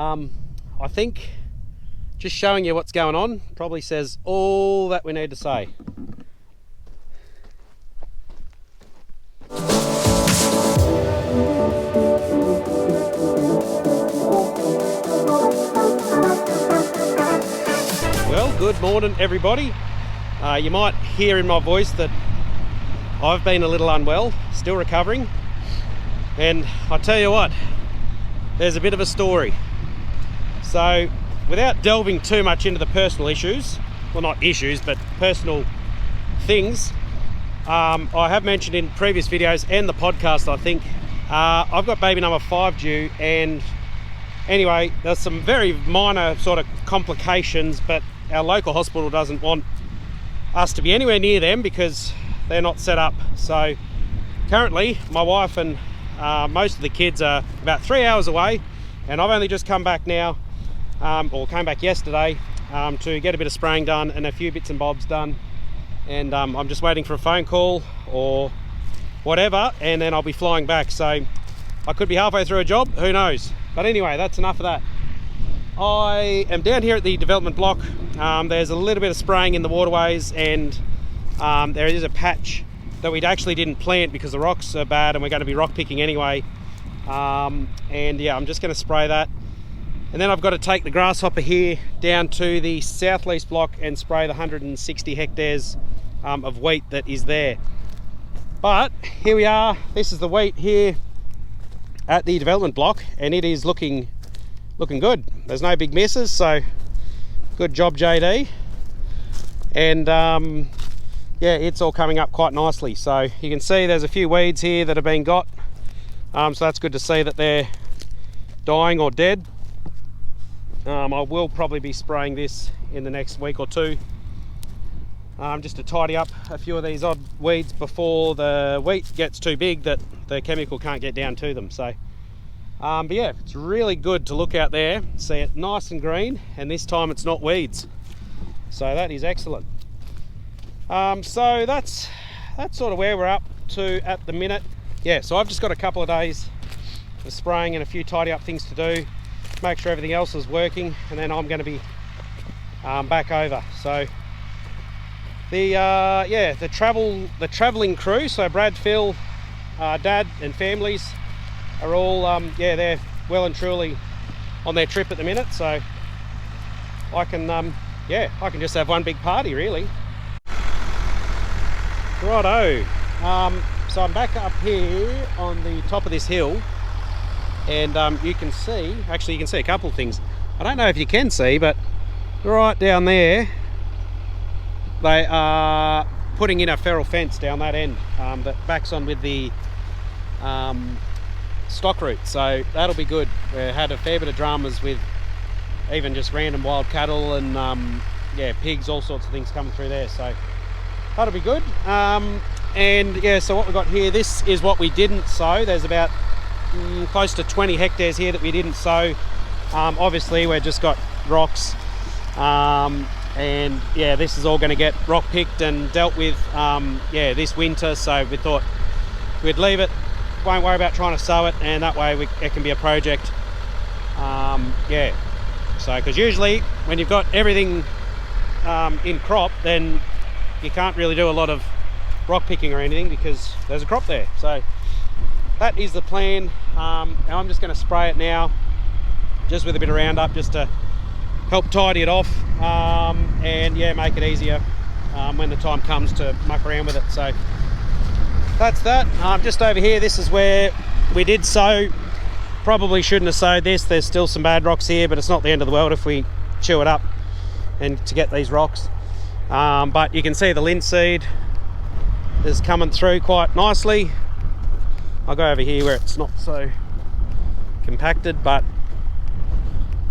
I think just showing you what's going on probably says all that we need to say. Well, good morning everybody. You might hear in my voice that I've been a little unwell, still recovering, and I tell you what, there's a bit of a story. So without delving too much into the personal issues, well, not issues but personal things, I have mentioned in previous videos and the podcast, I think, I've got baby number 5 due, and anyway, there's some very minor sort of complications, but our local hospital doesn't want us to be anywhere near them because they're not set up. So currently my wife and most of the kids are about 3 hours away, and I've only just come back now, or came back yesterday, to get a bit of spraying done and a few bits and bobs done, and I'm just waiting for a phone call or whatever, and then I'll be flying back. So I could be halfway through a job, who knows. But anyway, that's enough of that. I am down here at the development block. There's a little bit of spraying in the waterways, and there is a patch that we actually didn't plant because the rocks are bad and we're going to be rock picking anyway. And yeah, I'm just going to spray that. And then I've got to take the grasshopper here down to the south lease block and spray the 160 hectares of wheat that is there. But here we are. This is the wheat here at the development block, and it is looking good. There's no big misses, so good job, JD. And yeah, it's all coming up quite nicely. So you can see there's a few weeds here that have been got, so that's good to see that they're dying or dead. I will probably be spraying this in the next week or two, just to tidy up a few of these odd weeds before the wheat gets too big that the chemical can't get down to them. So but yeah, it's really good to look out there, see it nice and green, and this time it's not weeds, so that is excellent. So that's sort of where we're up to at the minute. Yeah, so I've just got a couple of days of spraying and a few tidy up things to do, make sure everything else is working, and then I'm going to be back over. So the traveling crew, so Brad, Phil, Dad and families are all yeah, they're well and truly on their trip at the minute, so I can yeah, I can just have one big party really. Righto, so I'm back up here on the top of this hill, and you can see a couple of things. I don't know if you can see, but right down there they are putting in a feral fence down that end that backs on with the stock route, so that'll be good. We had a fair bit of dramas with even just random wild cattle and yeah, pigs, all sorts of things coming through there, so that'll be good. And yeah, so what we've got here, this is what we didn't sow. There's about close to 20 hectares here that we didn't sow. Obviously we've just got rocks, and yeah, this is all going to get rock picked and dealt with yeah, this winter, so we thought we'd leave it, won't worry about trying to sow it, and that way it can be a project. Yeah, so because usually when you've got everything in crop, then you can't really do a lot of rock picking or anything because there's a crop there. So that is the plan. And I'm just going to spray it now, just with a bit of Roundup, just to help tidy it off, and yeah, make it easier when the time comes to muck around with it. So that's that. Just over here, this is where we did sow. Probably shouldn't have sowed this. There's still some bad rocks here, but it's not the end of the world if we chew it up and to get these rocks. But you can see the linseed is coming through quite nicely. I'll go over here where it's not so compacted, but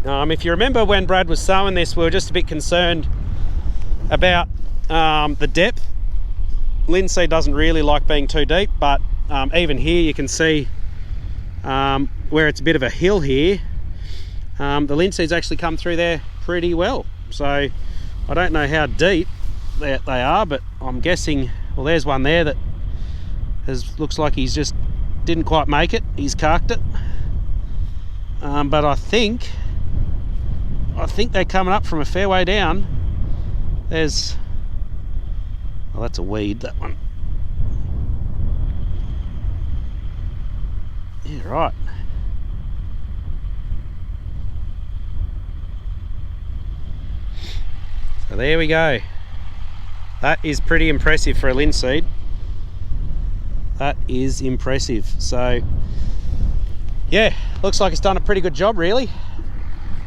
if you remember when Brad was sowing this, we were just a bit concerned about the depth. Linseed doesn't really like being too deep, but even here you can see where it's a bit of a hill here, the linseeds actually come through there pretty well. So I don't know how deep they are, but I'm guessing, well, there's one there that looks like he's just didn't quite make it. He's carked it, but I think I think they're coming up from a fair way down. There's, oh, that's a weed, that one. Yeah, right. So there we go. That is pretty impressive for a linseed. That is impressive. So yeah, looks like it's done a pretty good job really.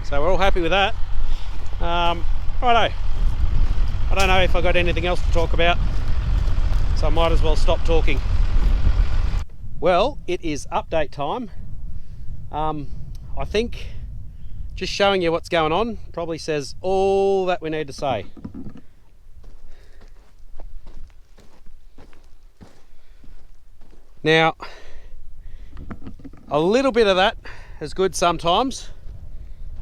So we're all happy with that. Righto. I don't know if I got anything else to talk about, so I might as well stop talking. Well, it is update time. I think just showing you what's going on probably says all that we need to say. Now, a little bit of that is good sometimes,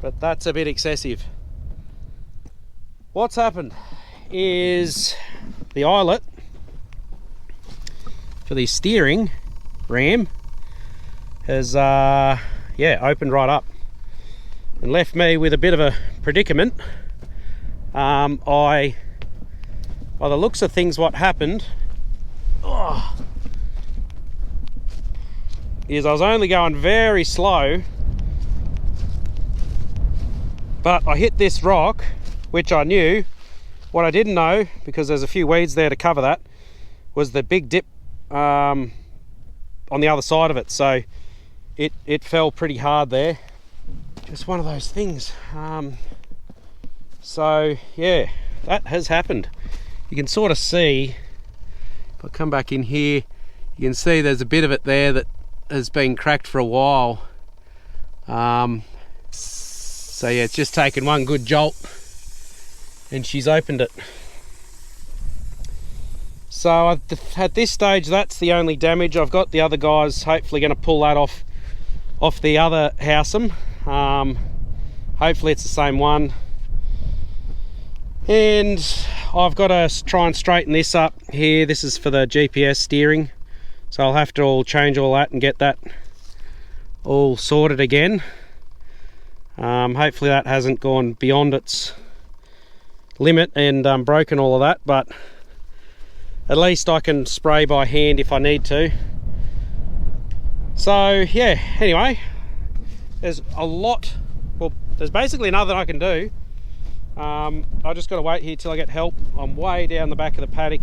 but that's a bit excessive. What's happened is the eyelet for the steering ram has opened right up and left me with a bit of a predicament. By the looks of things, what happened is I was only going very slow, but I hit this rock, which I knew. What I didn't know, because there's a few weeds there to cover that, was the big dip on the other side of it. So it fell pretty hard there. Just one of those things. So yeah, that has happened. You can sort of see, if I come back in here, you can see there's a bit of it there that has been cracked for a while. So yeah, it's just taken one good jolt and she's opened it. So at this stage, that's the only damage. I've got the other guys hopefully going to pull that off the other housem. Hopefully it's the same one. And I've got to try and straighten this up here. This is for the GPS steering. So I'll have to change all that and get that all sorted again. Hopefully that hasn't gone beyond its limit and broken all of that, but at least I can spray by hand if I need to. So yeah, anyway, there's a lot, well, there's basically nothing I can do. I just got to wait here till I get help. I'm way down the back of the paddock.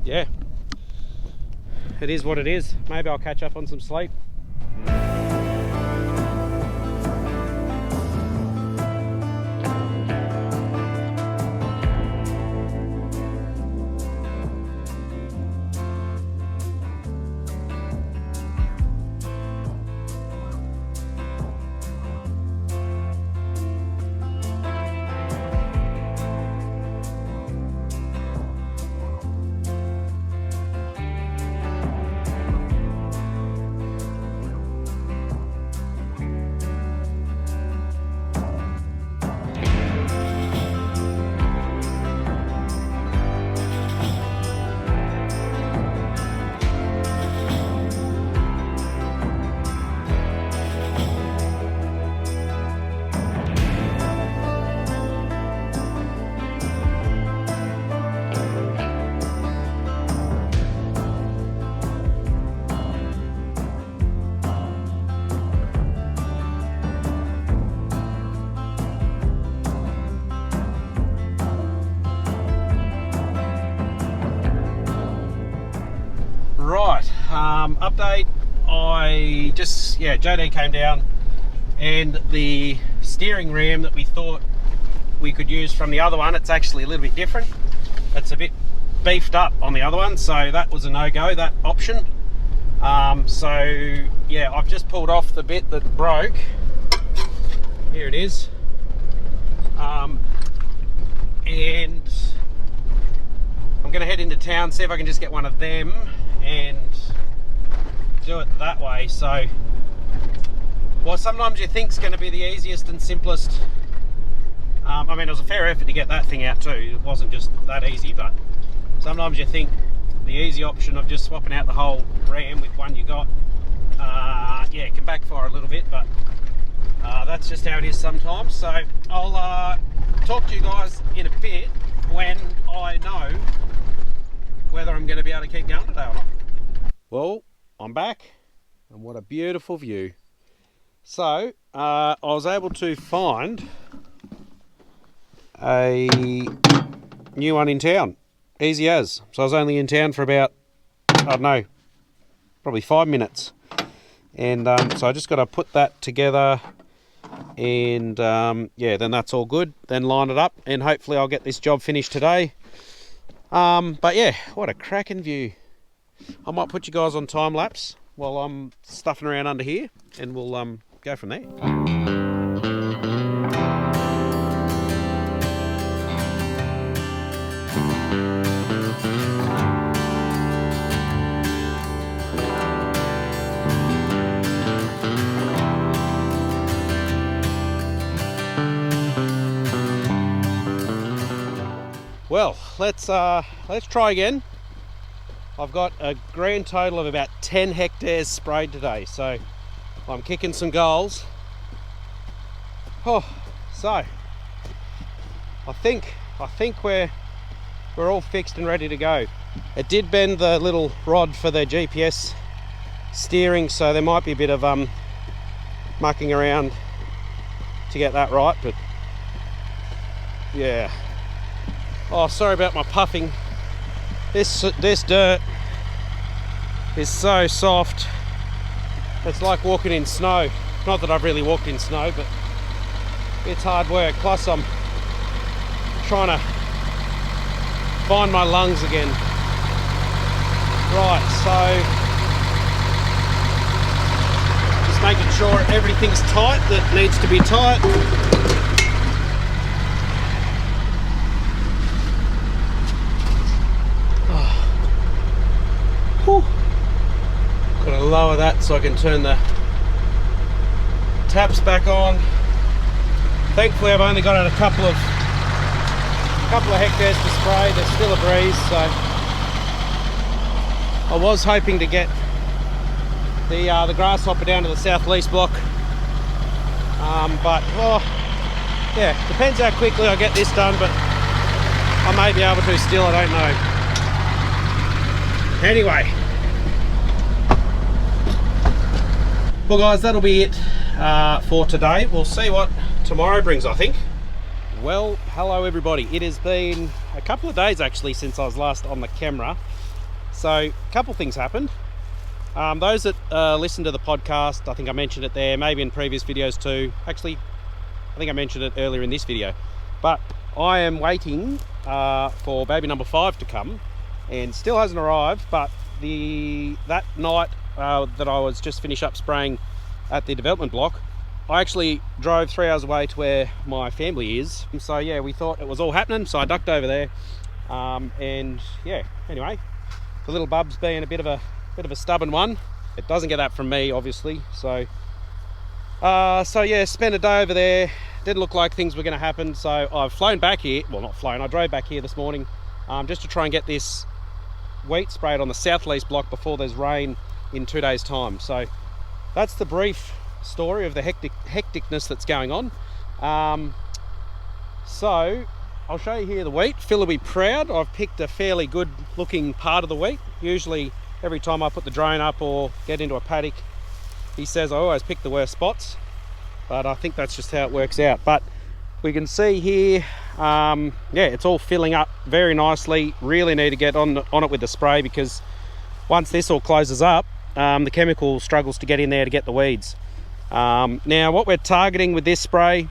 Yeah, it is what it is. Maybe I'll catch up on some sleep. Right, update. JD came down and the steering ram that we thought we could use from the other one, it's actually a little bit different. It's a bit beefed up on the other one, so that was a no-go, that option. So yeah, I've just pulled off the bit that broke. Here it is. And I'm going to head into town, see if I can just get one of them and do it that way. So, well, sometimes you think it's going to be the easiest and simplest. I mean, it was a fair effort to get that thing out too. It wasn't just that easy, but sometimes you think the easy option of just swapping out the whole ram with one you got, yeah, it can backfire a little bit, but That's just how it is sometimes. So I'll talk to you guys in a bit when I know whether I'm going to be able to keep going today or not. Well, I'm back, and what a beautiful view. So I was able to find a new one in town, easy as. So I was only in town for about, I don't know, probably 5 minutes. And so I just got to put that together, and yeah, then that's all good. Then line it up, and hopefully I'll get this job finished today. But yeah, what a cracking view. I might put you guys on time lapse while I'm stuffing around under here, and we'll go from there. Well, let's try again. I've got a grand total of about 10 hectares sprayed today, so I'm kicking some goals. Oh, so I think we're all fixed and ready to go. It did bend the little rod for the GPS steering, so there might be a bit of mucking around to get that right, but yeah. Oh, sorry about my puffing. This dirt is so soft. It's like walking in snow. Not that I've really walked in snow, but it's hard work. Plus I'm trying to find my lungs again. Right, so just making sure everything's tight that needs to be tight. Got to lower that so I can turn the taps back on. Thankfully I've only got a couple of hectares to spray. There's still a breeze, so I was hoping to get the grasshopper down to the south lease block, but well, yeah, depends how quickly I get this done, but I may be able to still, I don't know. Anyway, well guys, that'll be it for today. We'll see what tomorrow brings, I think. Well, hello everybody. It has been a couple of days actually since I was last on the camera. So a couple things happened. Those that listen to the podcast, I think I mentioned it there, maybe in previous videos too. Actually, I think I mentioned it earlier in this video. But I am waiting for baby number 5 to come, and still hasn't arrived. But that night that I was just finished up spraying at the development block, I actually drove 3 hours away to where my family is. So yeah, we thought it was all happening, so I ducked over there. And yeah, anyway, the little bub's being a bit of a stubborn one. It doesn't get that from me, obviously. So yeah, spent a day over there. Didn't look like things were going to happen, so I've flown back here. Well, not flown, I drove back here this morning just to try and get this wheat sprayed on the south lease block before there's rain in 2 days' time. So that's the brief story of the hecticness that's going on. So I'll show you here the wheat. Phil will be proud. I've picked a fairly good looking part of the wheat. Usually every time I put the drone up or get into a paddock, he says I always pick the worst spots, but I think that's just how it works out. But we can see here, yeah, it's all filling up very nicely. Really need to get on it with the spray, because once this all closes up, the chemical struggles to get in there to get the weeds. Now what we're targeting with this spray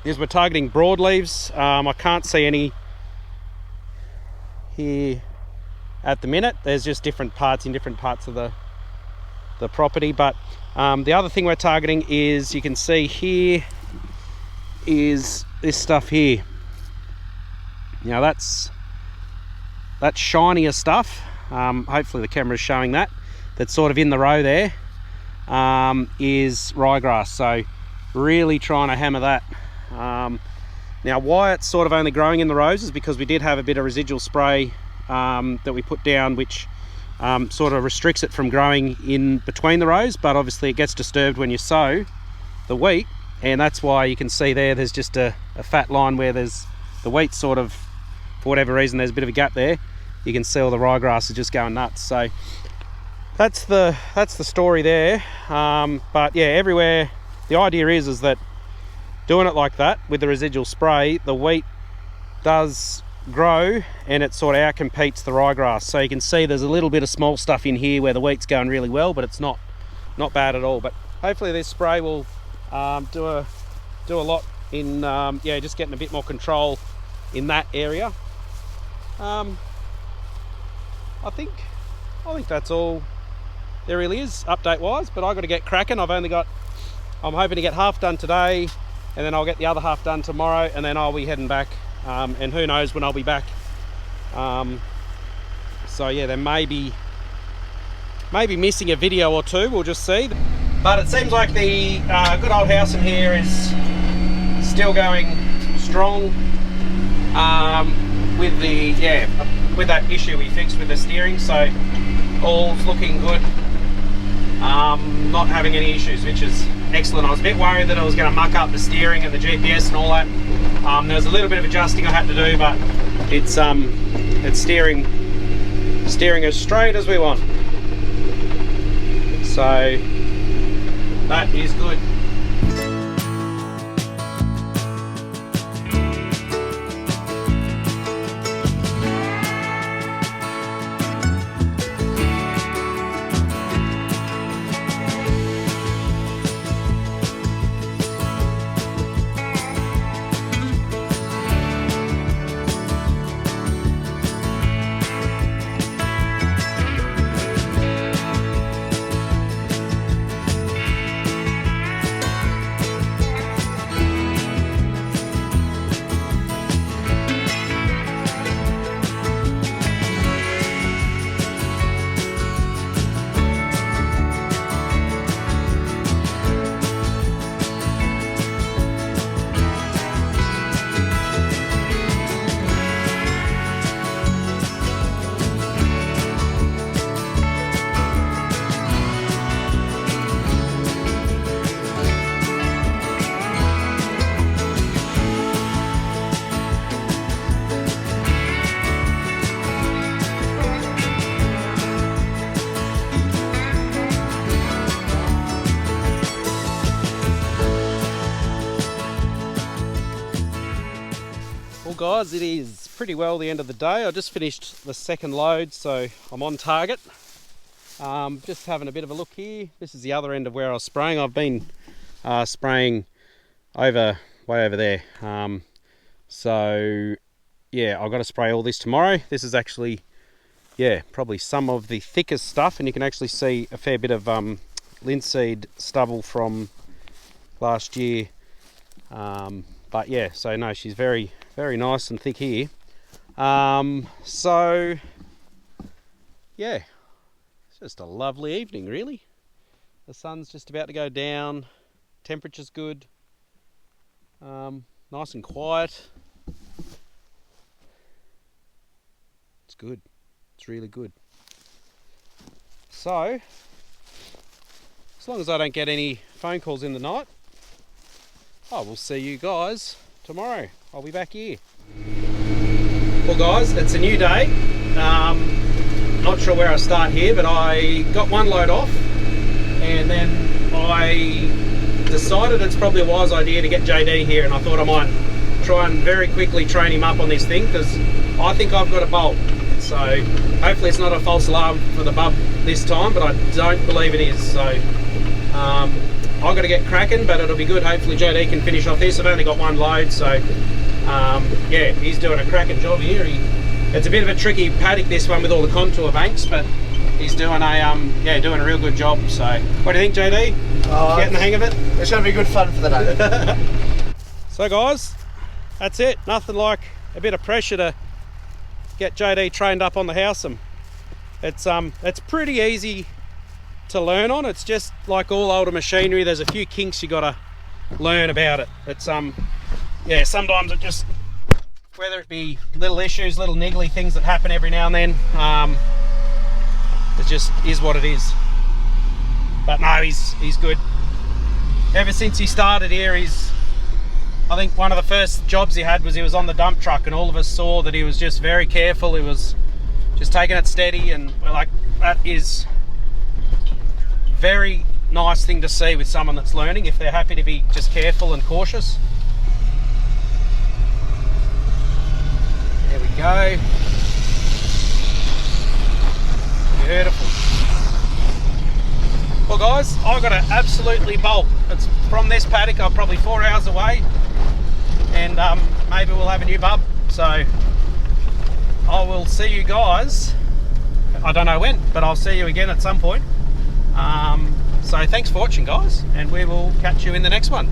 is we're targeting broadleaves. I can't see any here at the minute. There's just different parts in different parts of the property. But the other thing we're targeting is, you can see here, is this stuff here. Now that's shinier stuff. Hopefully the camera's showing that. That's sort of in the row there, is ryegrass. So really trying to hammer that. Now why it's sort of only growing in the rows is because we did have a bit of residual spray that we put down, which sort of restricts it from growing in between the rows, but obviously it gets disturbed when you sow the wheat, and that's why you can see there's just a fat line where there's the wheat sort of, for whatever reason, there's a bit of a gap there. You can see all the ryegrass is just going nuts. So that's the story there. But yeah, everywhere, the idea is that doing it like that with the residual spray, the wheat does grow and it sort of outcompetes the ryegrass. So you can see there's a little bit of small stuff in here where the wheat's going really well, but it's not bad at all. But hopefully this spray will do a lot in yeah, just getting a bit more control in that area. I think that's all there really is update wise, but I've got to get cracking. I'm hoping to get half done today, and then I'll get the other half done tomorrow, and then I'll be heading back, and who knows when I'll be back. So yeah, there may be missing a video or two, we'll just see. But it seems like the good old house in here is still going strong, with that issue we fixed with the steering, so all's looking good. Not having any issues, which is excellent. I was a bit worried that I was going to muck up the steering and the GPS and all that. There was a little bit of adjusting I had to do, but it's steering as straight as we want. So that is good. Guys, it is pretty well the end of the day. I just finished the second load, so I'm on target. Just having a bit of a look here. This is the other end of where I was spraying. I've been spraying way over there. So yeah, I've got to spray all this tomorrow. This is actually, yeah, probably some of the thickest stuff, and you can actually see a fair bit of linseed stubble from last year. But yeah, so no, she's very nice and thick here. So yeah, it's just a lovely evening really. The sun's just about to go down, temperature's good, nice and quiet. It's good, it's really good. So as long as I don't get any phone calls in the night, I will see you guys tomorrow. I'll be back here. Well guys, it's a new day. Not sure where I start here, but I got one load off, and then I decided it's probably a wise idea to get JD here, and I thought I might try and very quickly train him up on this thing, because I think I've got a bolt. So hopefully it's not a false alarm for the bub this time, but I don't believe it is. So I've got to get cracking, but it'll be good. Hopefully JD can finish off this. I've only got one load, so yeah, he's doing a cracking job here. It's a bit of a tricky paddock, this one, with all the contour banks, but he's doing a real good job. So what do you think, JD? Getting the hang of it? It's going to be good fun for the day. So guys, that's it. Nothing like a bit of pressure to get JD trained up on the Howsam. It's pretty easy to learn on. It's just like all older machinery, there's a few kinks you gotta learn about it. It's yeah, sometimes it just, whether it be little issues, little niggly things that happen every now and then, it just is what it is. But no, he's good. ever since he started here, I think one of the first jobs he had was he was on the dump truck, and all of us saw that he was just very careful. He was just taking it steady, and we're like, that is very nice thing to see with someone that's learning, if they're happy to be just careful and cautious. There we go. Beautiful. Well guys, I've got to absolutely bolt. It's from this paddock. I'm probably 4 hours away, and maybe we'll have a new bub. So I will see you guys, I don't know when, but I'll see you again at some point. So thanks for watching guys, and we will catch you in the next one.